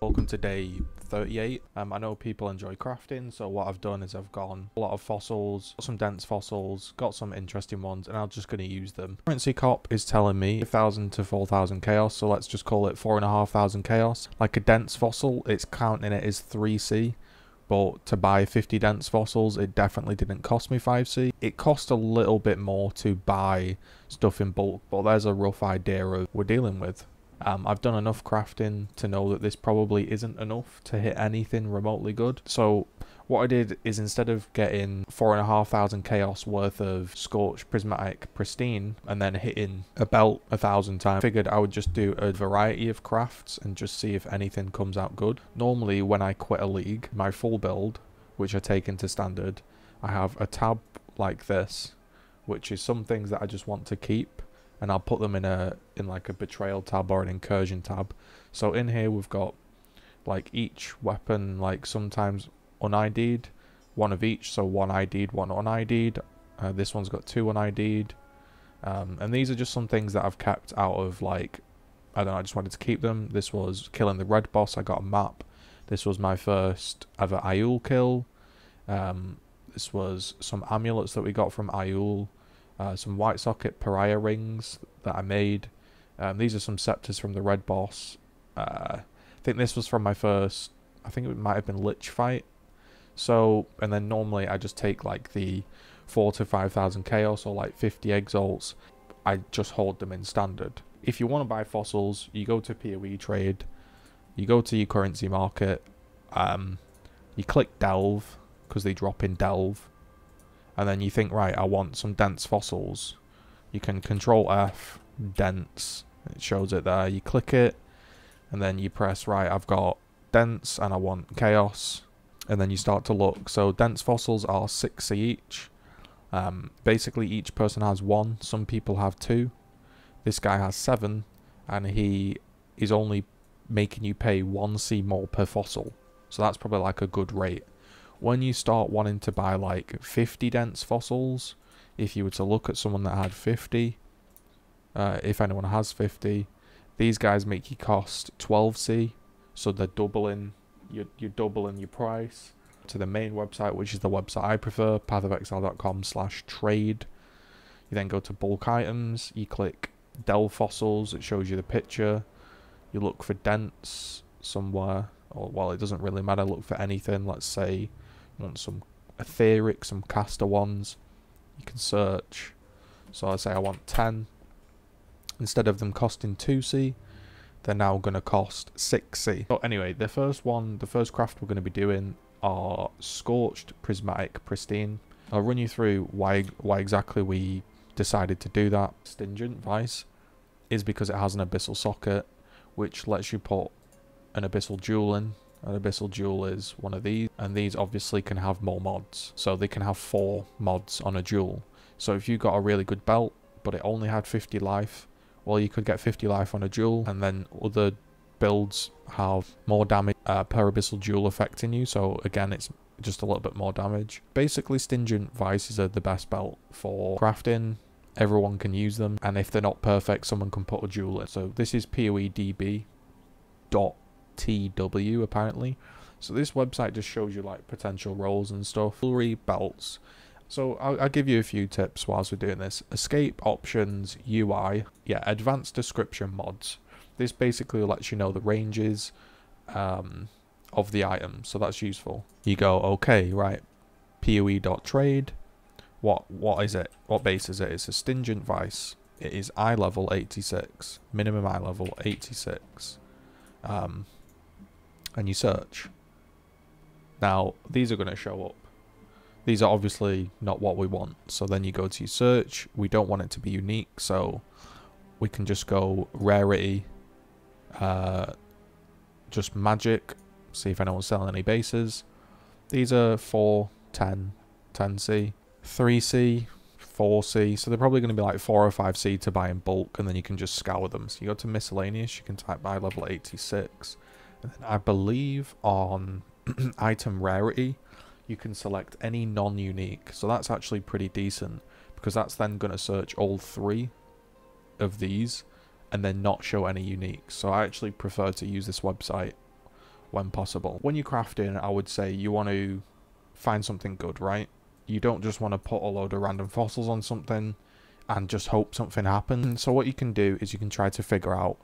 Welcome to day 38. I know people enjoy crafting, so what I've done is I've gone a lot of fossils, got some dense fossils, got some interesting ones, and I'm just going to use them. Currency cop is telling me 5,000 to 4,000 chaos, so let's just call it 4,500 chaos. Like a dense fossil, it's counting it as 3C, but to buy 50 dense fossils, it definitely didn't cost me 5C. It cost a little bit more to buy stuff in bulk, but there's a rough idea of what we're dealing with. I've done enough crafting to know that this probably isn't enough to hit anything remotely good. So what I did is, instead of getting 4,500 chaos worth of scorched prismatic pristine and then hitting a belt 1,000 times, I figured I would just do a variety of crafts and just see if anything comes out good. Normally when I quit a league, my full build, which I take into standard, I have a tab like this, which is some things that I just want to keep, and I'll put them in like a betrayal tab or an incursion tab. So in here we've got like each weapon, like sometimes un-ID'd, one of each, so one ID'd, one un-ID'd. This one's got two un-ID'd, and these are just some things that I've kept out of, like, I don't know, I just wanted to keep them. This was killing the red boss, I got a map. This was my first ever Aiul kill. This was some amulets that we got from Aiul. Some white socket pariah rings that I made. These are some scepters from the red boss. I think this was from my first, I think it might have been lich fight. So, and then normally I just take like the 4,000 to 5,000 chaos or like 50 exalts. I just hold them in standard. If you want to buy fossils, you go to PoE trade, you go to your currency market, you click delve because they drop in delve. And then you think, right, I want some dense fossils. You can control F, dense, it shows it there. You click it, and then you press, right, I've got dense and I want chaos. And then you start to look. So dense fossils are 6C each. Basically each person has one. Some people have two. This guy has 7, and he is only making you pay 1C more per fossil. So that's probably like a good rate. When you start wanting to buy like 50 dense fossils, if you were to look at someone that had 50, if anyone has 50, these guys make you cost 12C, so they're doubling, you're doubling your price. To the main website, which is the website I prefer, pathofexile.com/trade. You then go to bulk items, you click delve fossils, it shows you the picture, you look for dense somewhere, or well, it doesn't really matter, look for anything. Let's say you want some etheric, some caster ones, you can search. So I say I want 10. Instead of them costing 2C, they're now going to cost 6C. So anyway, the first craft we're going to be doing are scorched prismatic pristine. I'll run you through why exactly we decided to do that. Stingent vice is because it has an abyssal socket, which lets you put an abyssal jewel in. An abyssal jewel is one of these, and these obviously can have more mods, so they can have 4 mods on a jewel. So if you got a really good belt but it only had 50 life, well, you could get 50 life on a jewel, and then other builds have more damage per abyssal jewel affecting you, so again it's just a little bit more damage. Basically Stingent vices are the best belt for crafting. Everyone can use them, and if they're not perfect, someone can put a jewel in. So this is PoEDB.TW apparently. So this website just shows you like potential roles and stuff. Jewelry, belts. So I'll give you a few tips whilst we're doing this. Escape options, UI, yeah, advanced description mods. This basically lets you know the ranges of the item, so that's useful. You go, okay, right, PoE.trade. What is it? What base is it? It's a Stingent Vice. It is eye level 86, minimum eye level 86. And you search. Now these are going to show up. These are obviously not what we want, so then you go to your search. We don't want it to be unique, so we can just go rarity, just magic, see if anyone's selling any bases. These are 4, 10, 10C, 3C, 4C, so they're probably going to be like 4 or 5C to buy in bulk, and then you can just scour them. So you go to miscellaneous, you can type by level 86, and then I believe on item rarity you can select any non-unique, so that's actually pretty decent, because that's then going to search all 3 of these and then not show any uniques. So I actually prefer to use this website when possible. When you're crafting, I would say you want to find something good, right? You don't just want to put a load of random fossils on something and just hope something happens. So what you can do is you can try to figure out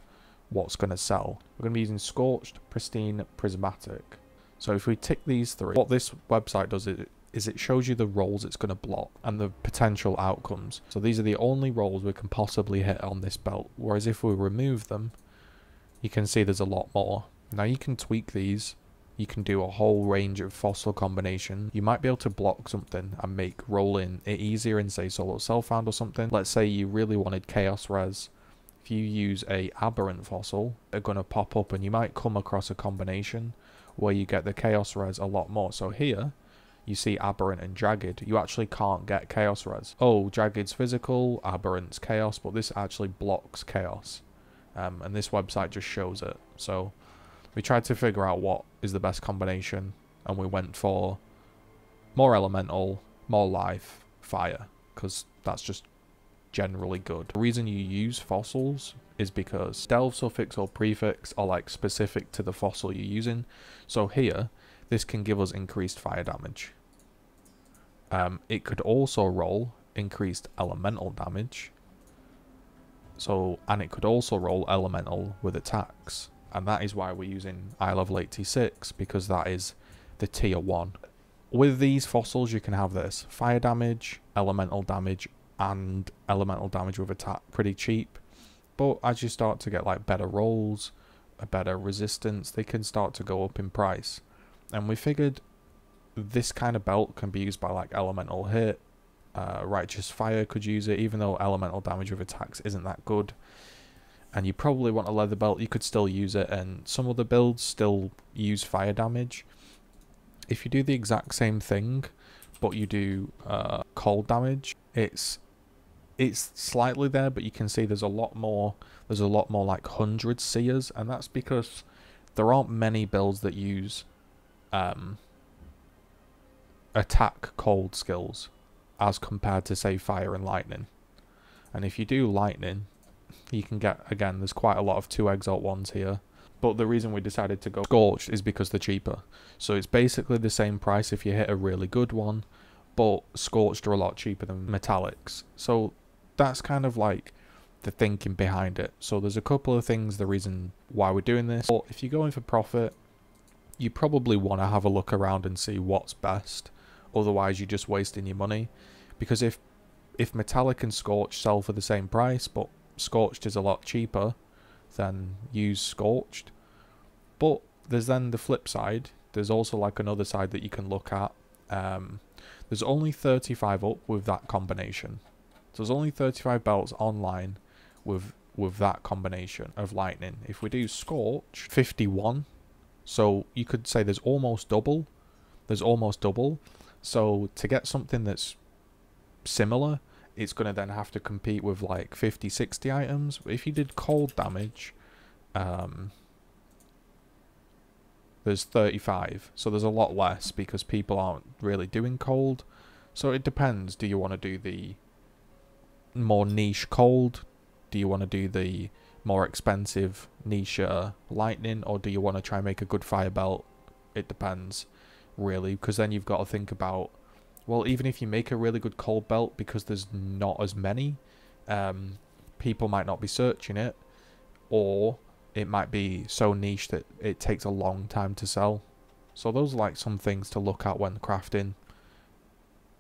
what's going to sell. We're going to be using Scorched, Pristine, Prismatic. So if we tick these three, what this website does is it shows you the rolls it's going to block and the potential outcomes. So these are the only rolls we can possibly hit on this belt. Whereas if we remove them, you can see there's a lot more. Now you can tweak these. You can do a whole range of fossil combination. You might be able to block something and make rolling it easier in, say, Solo Self-Found or something. Let's say you really wanted Chaos Res. If you use a aberrant fossil, they're going to pop up and you might come across a combination where you get the Chaos Res a lot more. So here, you see aberrant and jagged. You actually can't get Chaos Res. Oh, jagged's physical, aberrant's chaos, but this actually blocks chaos. And this website just shows it. So we tried to figure out what is the best combination, and we went for more elemental, more life, fire, because that's just generally good. The reason you use fossils is because delve, suffix, or prefix are like specific to the fossil you're using. So here, this can give us increased fire damage. It could also roll increased elemental damage. And it could also roll elemental with attacks. And that is why we're using eye level 86, because that is the tier 1. With these fossils, you can have this fire damage, elemental damage, and elemental damage with attack pretty cheap. But as you start to get like better rolls, a better resistance, they can start to go up in price. And we figured this kind of belt can be used by like elemental hit. Righteous Fire could use it, even though elemental damage with attacks isn't that good. And you probably want a leather belt, you could still use it, and some other builds still use fire damage. If you do the exact same thing, but you do cold damage, it's slightly there, but you can see there's a lot more like 100 seers, and that's because there aren't many builds that use attack cold skills as compared to, say, fire and lightning. And if you do lightning, you can get, again, there's quite a lot of 2 Exalt ones here. But the reason we decided to go Scorched is because they're cheaper. So it's basically the same price if you hit a really good one, but Scorched are a lot cheaper than metallics. So that's kind of like the thinking behind it. So there's a couple of things, the reason why we're doing this. But if you're going for profit, you probably want to have a look around and see what's best. Otherwise, you're just wasting your money. Because if metallic and Scorched sell for the same price, but Scorched is a lot cheaper, then use Scorched. But there's then the flip side. There's also like another side that you can look at. There's only 35 up with that combination. So there's only 35 belts online with that combination of lightning. If we do Scorch, 51. So you could say there's almost double. There's almost double. So to get something that's similar, it's going to then have to compete with like 50, 60 items. If you did cold damage, there's 35. So there's a lot less because people aren't really doing cold. So it depends. Do you want to do the more niche cold? Do you want to do the more expensive niche lightning? Or do you want to try and make a good fire belt? It depends, really, because then you've got to think about, well, even if you make a really good cold belt, because there's not as many, people might not be searching it, or it might be so niche that it takes a long time to sell. So those are like some things to look at when crafting.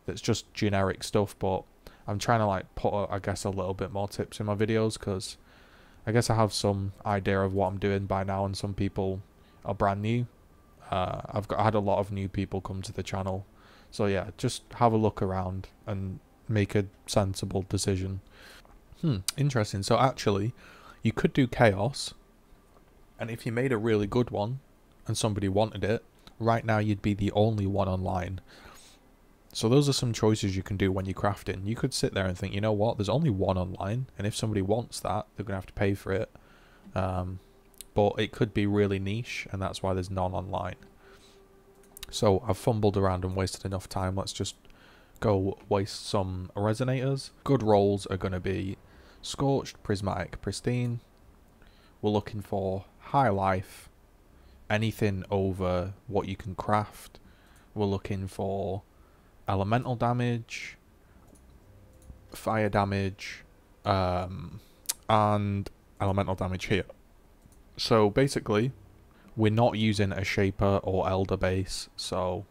That's just generic stuff, but I'm trying to like put, I guess, a little bit more tips in my videos, because I guess I have some idea of what I'm doing by now, and some people are brand new. I had a lot of new people come to the channel. So yeah, just have a look around and make a sensible decision. Interesting. So actually, you could do Chaos, and if you made a really good one and somebody wanted it, right now you'd be the only one online. So those are some choices you can do when you're crafting. You could sit there and think, you know what, there's only one online, and if somebody wants that, they're going to have to pay for it. But it could be really niche, and that's why there's none online. So I've fumbled around and wasted enough time. Let's just go waste some resonators. Good rolls are going to be Scorched, Prismatic, Pristine. we're looking for high life, anything over what you can craft. We're looking for elemental damage, fire damage, and elemental damage here. So basically, we're not using a Shaper or Elder base, so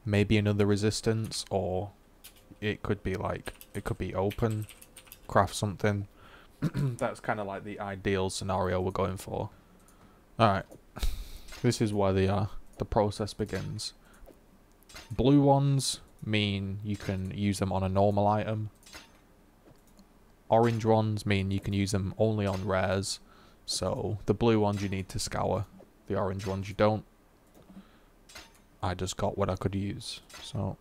maybe another resistance, or it could be like, it could be open, craft something. That's kind of like the ideal scenario we're going for. Alright, this is where the process begins. Blue ones mean you can use them on a normal item. Orange ones mean you can use them only on rares. So the blue ones you need to scour, the orange ones you don't. I just got what I could use. So